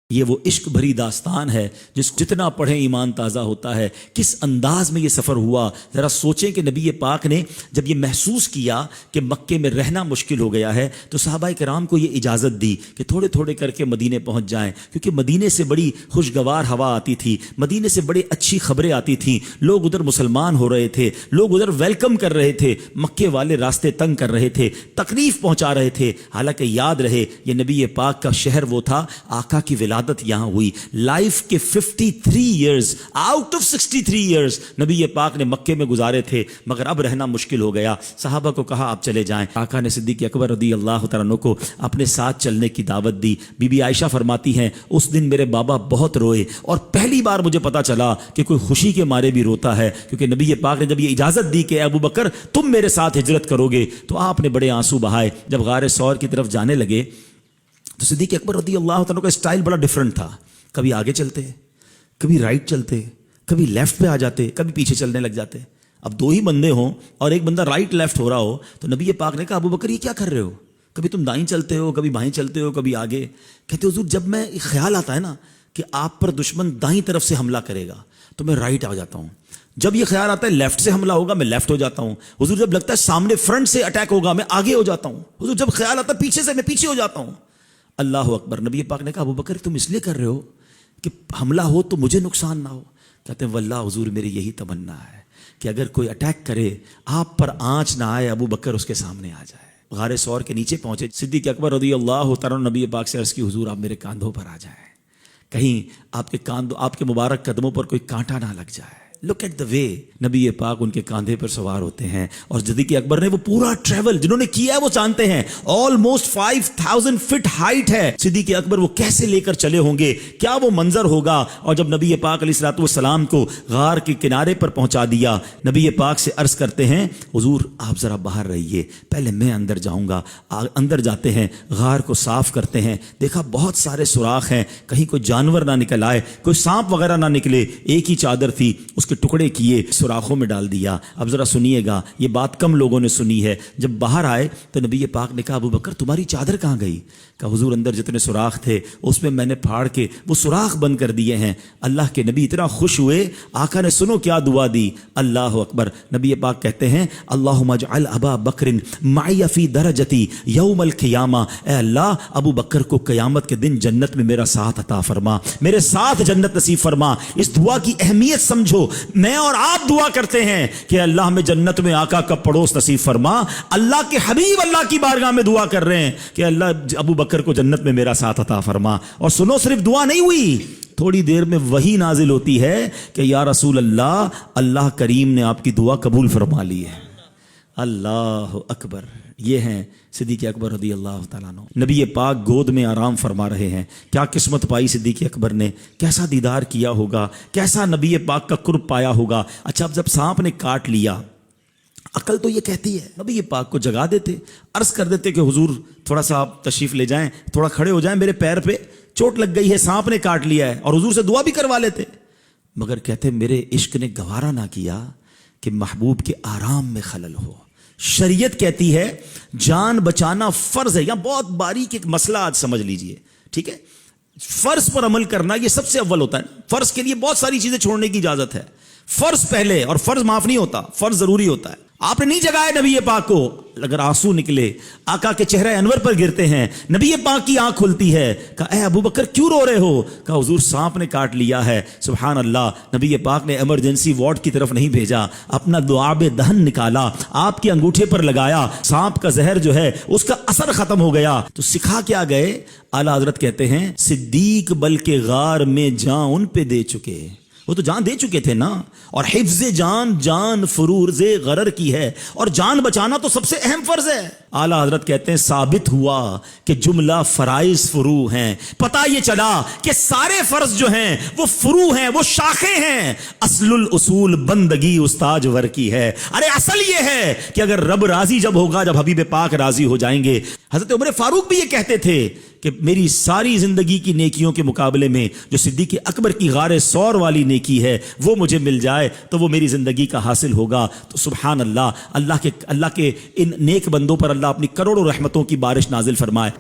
یہ وہ عشق بھری داستان ہے جس جتنا پڑھیں ایمان تازہ ہوتا ہے۔ کس انداز میں یہ سفر ہوا، ذرا سوچیں کہ نبی پاک نے جب یہ محسوس کیا کہ مکے میں رہنا مشکل ہو گیا ہے تو صحابہ کرام کو یہ اجازت دی کہ تھوڑے تھوڑے کر کے مدینے پہنچ جائیں، کیونکہ مدینے سے بڑی خوشگوار ہوا آتی تھی، مدینے سے بڑی اچھی خبریں آتی تھیں، لوگ ادھر مسلمان ہو رہے تھے، لوگ ادھر ویلکم کر رہے تھے، مکے والے راستے تنگ کر رہے تھے، تکلیف پہنچا رہے تھے۔ حالانکہ یاد رہے یہ نبی پاک کا شہر وہ تھا، آقا کی ولادت یہاں ہوئی۔ لائف کے 53 ایئرز آؤٹ آف 63 ایئرز نبی پاک نے مکے میں گزارے تھے، مگر اب رہنا مشکل ہو گیا۔ صحابہ کو کہا آپ چلے جائیں۔ آقا نے صدیق اکبر رضی اللہ تعالیٰ عنہ کو اپنے ساتھ چلنے کی دعوت دی۔ بی بی عائشہ فرماتی ہیں اس دن میرے بابا بہت روئے اور پہلی بار مجھے پتا چلا کہ کوئی خوشی کے مارے بھی روتا ہے، کیونکہ نبی پاک نے جب یہ اجازت دی کہ ابو بکر تم میرے ساتھ ہجرت کرو گے تو آپ نے بڑے آنسو بہائے۔ جب غار ثور کی طرف جانے لگے تو صدیق اکبر رضی اللہ تعالیٰ کا اسٹائل بڑا ڈیفرنٹ تھا، کبھی آگے چلتے، کبھی رائٹ چلتے، کبھی لیفٹ پہ آ جاتے، کبھی پیچھے چلنے لگ جاتے۔ اب دو ہی بندے ہوں اور ایک بندہ رائٹ لیفٹ ہو رہا ہو تو نبی پاک نے کہا ابو بکر یہ کیا کر رہے ہو، کبھی تم دائیں چلتے ہو، کبھی بائیں چلتے ہو، کبھی آگے۔ کہتے حضور جب میں خیال آتا ہے نا کہ آپ پر دشمن دائیں طرف سے حملہ کرے گا تو میں رائٹ آ جاتا ہوں، جب یہ خیال آتا ہے لیفٹ سے حملہ ہوگا میں لیفٹ ہو جاتا ہوں، حضور جب لگتا ہے سامنے فرنٹ سے اٹیک ہوگا میں آگے ہو جاتا ہوں، حضور جب خیال آتا ہے پیچھے سے میں پیچھے ہو جاتا ہوں۔ اللہ اکبر۔ نبی پاک نے کہا ابو بکر تم اس لیے کر رہے ہو کہ حملہ ہو تو مجھے نقصان نہ ہو؟ کہتے ہیں واللہ حضور میری یہی تمنا ہے کہ اگر کوئی اٹیک کرے آپ پر آنچ نہ آئے، ابو بکر اس کے سامنے آ جائے۔ غار ثور کے نیچے پہنچے، صدیق اکبر رضی اللہ تعالیٰ نبی پاک سے عرض کی حضور آپ میرے کاندھوں پر آ جائیں، کہیں آپ کے مبارک قدموں پر کوئی کانٹا نہ لگ جائے۔ لک ایٹ دا وے نبی پاک ان کے کاندھے پر سوار ہوتے ہیں، اور صدیق اکبر نے وہ پورا ٹریول جنہوں نے کیا ہے وہ جانتے ہیں، آلموسٹ 5000 فٹ ہائٹ ہے۔ صدیق اکبر وہ کیسے لے کر چلے ہوں گے، کیا وہ منظر ہوگا۔ اور جب نبی پاک علیہ الصلوۃ والسلام کو غار کے کنارے پر پہنچا دیا، نبی پاک سے عرض کرتے ہیں حضور آپ ذرا باہر رہیے، پہلے میں اندر جاؤں گا۔ اندر جاتے ہیں، غار کو صاف کرتے ہیں، دیکھا بہت سارے سوراخ ہیں، کہیں کوئی جانور نہ نکل آئے، کوئی سانپ وغیرہ نہ نکلے۔ ایک ہی چادر تھی، اس کے ٹکڑے کیے، سوراخوں میں ڈال دیا۔ اب ذرا سنیے گا، یہ بات کم لوگوں نے سنی ہے۔ جب باہر آئے تو نبی پاک نے کہا ابو بکر تمہاری چادر کہاں گئی؟ کہا حضور اندر جتنے سوراخ تھے اس میں نے پھاڑ کے وہ سوراخ بند کر دیے ہیں۔ اللہ کے نبی اتنا خوش ہوئے، آقا نے سنو کیا دعا دی، اللہ اکبر۔ نبی پاک کہتے ہیں اللہم اجعل ابا بکر معی فی درجتی یوم القیامہ، اے اللہ ابو بکر کو قیامت کے دن جنت میں میرا ساتھ عطا فرما، میرے ساتھ جنت نصیب فرما۔ اس دعا کی اہمیت سمجھو، میں اور آپ دعا کرتے ہیں کہ اللہ ہمیں جنت میں آقا کا پڑوس نصیب فرما، اللہ کے حبیب اللہ کی بارگاہ میں دعا کر رہے ہیں کہ اللہ ابو بکر کو جنت میں میرا ساتھ عطا فرما۔ اور سنو صرف دعا نہیں ہوئی، تھوڑی دیر میں وحی نازل ہوتی ہے کہ یا رسول اللہ، اللہ کریم نے آپ کی دعا قبول فرما لی ہے۔ اللہ اکبر۔ یہ ہیں صدیق اکبر رضی اللہ تعالیٰ عنہ، نبی پاک گود میں آرام فرما رہے ہیں۔ کیا قسمت پائی صدیق اکبر نے، کیسا دیدار کیا ہوگا، کیسا نبی پاک کا قرب پایا ہوگا۔ اچھا اب جب سانپ نے کاٹ لیا، عقل تو یہ کہتی ہے نبی پاک کو جگا دیتے، عرض کر دیتے کہ حضور تھوڑا سا آپ تشریف لے جائیں، تھوڑا کھڑے ہو جائیں، میرے پیر پہ چوٹ لگ گئی ہے، سانپ نے کاٹ لیا ہے، اور حضور سے دعا بھی کروا لیتے۔ مگر کہتے میرے عشق نے گوارا نہ کیا کہ محبوب کے آرام میں خلل ہو۔ شریعت کہتی ہے جان بچانا فرض ہے۔ یہاں بہت باریک ایک مسئلہ آج سمجھ لیجئے، ٹھیک ہے؟ فرض پر عمل کرنا یہ سب سے اول ہوتا ہے۔ فرض کے لیے بہت ساری چیزیں چھوڑنے کی اجازت ہے، فرض پہلے، اور فرض معاف نہیں ہوتا، فرض ضروری ہوتا ہے۔ آپ نے نہیں جگایا نبی پاک کو، اگر آنسو نکلے آقا کے چہرے انور پر گرتے ہیں، نبی پاک کی آنکھ کھلتی ہے، کہا اے ابو بکر کیوں رو رہے ہو؟ کہا حضور سانپ نے کاٹ لیا ہے۔ سبحان اللہ، نبی پاک نے ایمرجنسی وارڈ کی طرف نہیں بھیجا، اپنا لعاب دہن نکالا، آپ کے انگوٹھے پر لگایا، سانپ کا زہر جو ہے اس کا اثر ختم ہو گیا۔ تو سکھا کیا گئے؟ اعلیٰ حضرت کہتے ہیں صدیق بلکہ غار میں جان ان پہ دے چکے، وہ تو جان دے چکے تھے نا۔ اور حفظ جان جان فروز غرر کی ہے، اور جان بچانا تو سب سے اہم فرض ہے۔ اعلیٰ حضرت کہتے ہیں ثابت ہوا کہ جملہ فرائض فرو ہیں، پتہ یہ چلا کہ سارے فرض جو ہیں وہ فرو ہیں، وہ شاخیں ہیں۔ اصل الاصول بندگی استاج ور کی ہے۔ ارے اصل یہ ہے کہ اگر رب راضی جب ہوگا، جب حبیب پاک راضی ہو جائیں گے۔ حضرت عمر فاروق بھی یہ کہتے تھے کہ میری ساری زندگی کی نیکیوں کے مقابلے میں جو صدیق اکبر کی غار ثور والی نیکی ہے وہ مجھے مل جائے تو وہ میری زندگی کا حاصل ہوگا۔ تو سبحان اللہ، اللہ کے ان نیک بندوں پر اللہ اپنی کروڑوں رحمتوں کی بارش نازل فرمائے۔